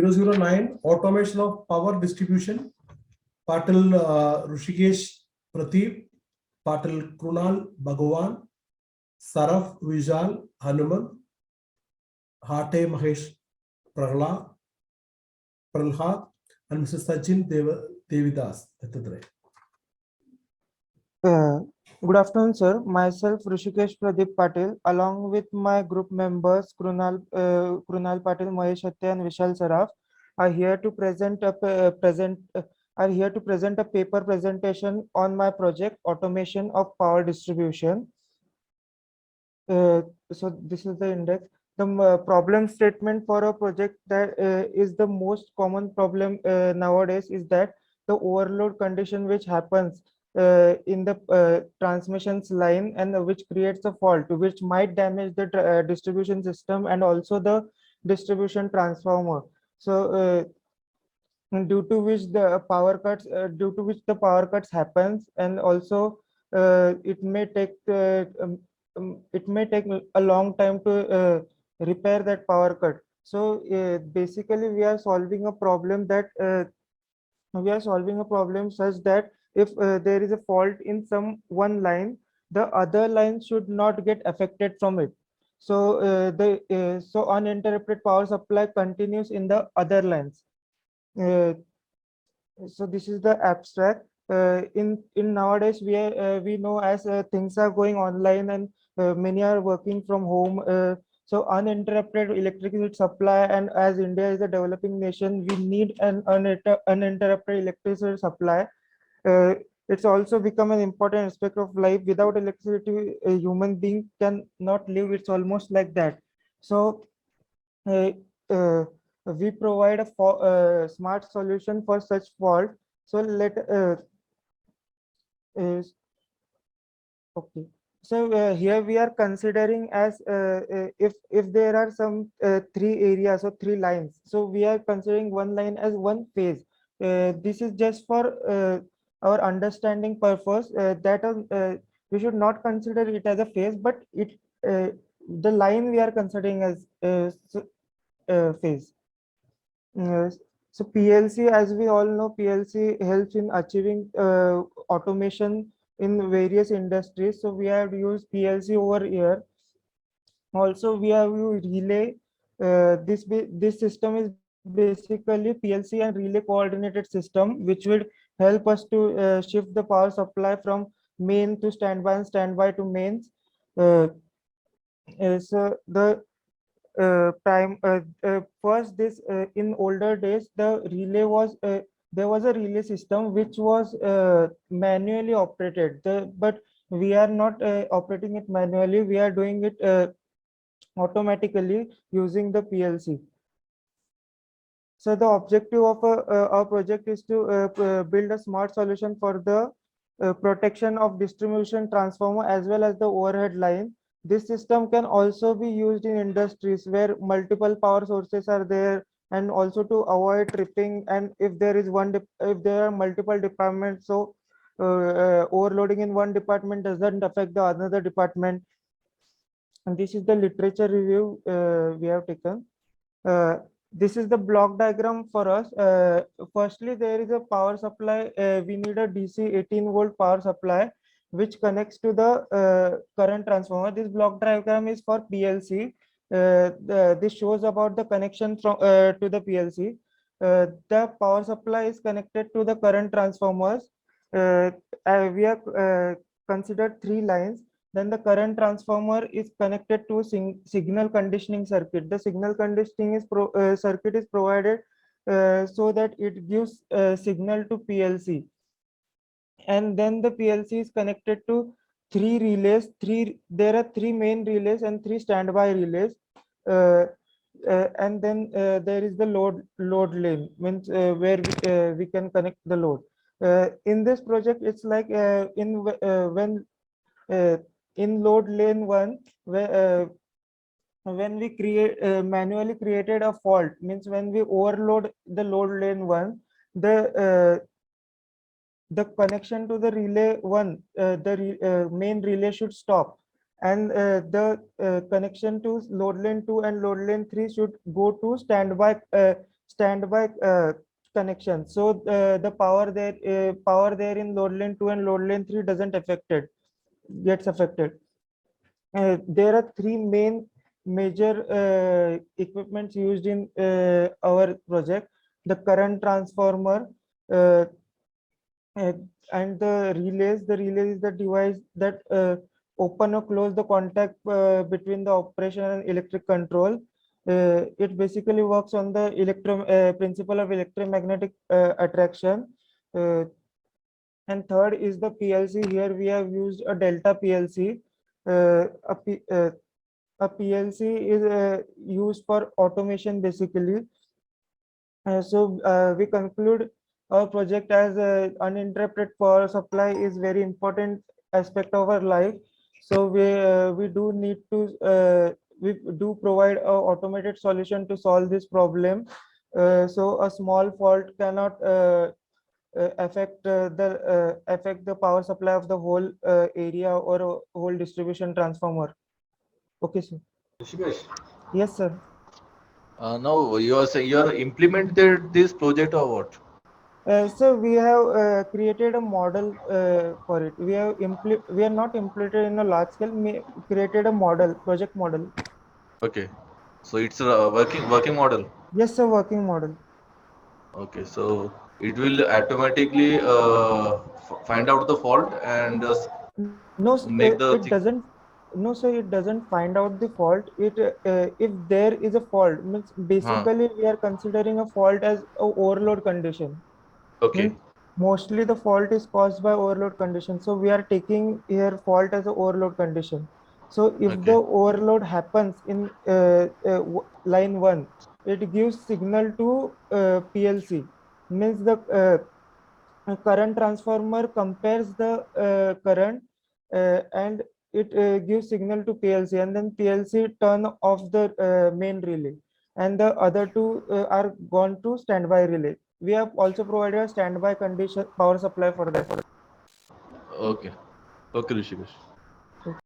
009 automation of power distribution. Patil Hrushikesh Pradeep, Patil Krunal Bhagawan, Saraf Vijal Hanuman, Hate Mahesh Prahla, Pralhat, and Mrs. Sachin Devidas. Good afternoon, sir. Myself, Hrushikesh Pradeep Patil, along with my group members, Krunal Patil, Mahesh and Vishal Saraf, are here to present a paper presentation on my project, Automation of Power Distribution. So this is the index. The problem statement for a project that is the most common problem nowadays is that the overload condition which happens in the transmissions line and which creates a fault which might damage the distribution system and also the distribution transformer. So due to which the power cuts happens, and also it may take a long time to repair that power cut. So basically we are solving a problem such that if there is a fault in one line, the other line should not get affected from it. So so uninterrupted power supply continues in the other lines. So this is the abstract. In nowadays we know as things are going online and many are working from home. So uninterrupted electricity supply, and as India is a developing nation, we need an uninterrupted electricity supply. It's also become an important aspect of life. Without electricity, a human being can not live. It's almost like that. So uh, uh, we provide a smart solution for such fault. So uh, okay. So here we are considering as if there are some three areas or three lines. So we are considering one line as one phase. This is just for our understanding purpose. We should not consider it as a phase, but the line we are considering as phase. So PLC, as we all know, PLC helps in achieving automation in various industries. So we have used PLC over here. Also, we have used relay. This system is basically PLC and relay coordinated system, which would help us to shift the power supply from main to standby and standby to mains. So the first this in older days the relay was there was a relay system which was manually operated, but we are not operating it manually, we are doing it automatically using the PLC. So the objective of our project is to build a smart solution for the protection of distribution transformer as well as the overhead line. This system can also be used in industries where multiple power sources are there, and also to avoid tripping. And if there is if there are multiple departments, so overloading in one department doesn't affect the another department. And this is the literature review we have taken. This is the block diagram for us. Firstly, there is a power supply. We need a DC 18-volt power supply which connects to the current transformer. This block diagram is for PLC. This shows about the connection from to the PLC. The power supply is connected to the current transformers. We have considered three lines. Then the current transformer is connected to signal conditioning circuit. The signal conditioning circuit is provided so that it gives signal to PLC. And then the PLC is connected to three relays. There are three main relays and three standby relays. And then there is the load lane, means where we can connect the load. In this project, it's like when in load lane 1, when we manually created a fault, means when we overload the load lane 1, the connection to the relay 1, the main relay should stop, and the connection to load lane 2 and load lane 3 should go to standby standby connection. So the power there in load lane 2 and load lane 3 doesn't gets affected. There are three major equipments used in our project: the current transformer, uh, uh, and the relays. The relay is the device that open or close the contact between the operation and electric control. It basically works on the principle of electromagnetic attraction. Uh, and third is the PLC. Here we have used a Delta PLC. A PLC is used for automation basically. We conclude our project as uninterrupted power supply is very important aspect of our life. So we do need to we do provide a automated solution to solve this problem. So a small fault cannot affect the power supply of the whole area or a whole distribution transformer. Okay, sir. Hrushikesh, Yes, sir. now you are saying you are implemented this project or what? So we have created a model for it. We are not implemented in a large scale. We created a model, project model. Okay, so it's a working model. Yes, a working model. Okay, so it will automatically find out the fault and No, make the it thing. doesn't. No, sir, it doesn't find out the fault. If there is a fault, means Huh. basically we are considering a fault as a overload condition. Okay. Means mostly the fault is caused by overload condition. So we are taking here fault as a overload condition. So if the Okay. overload happens in line 1, it gives signal to PLC. Means the current transformer compares the current and it gives signal to PLC, and then PLC turn off the main relay, and the other two are gone to standby relay. We have also provided a standby condition power supply for that. Okay. Okay, Rishikesh.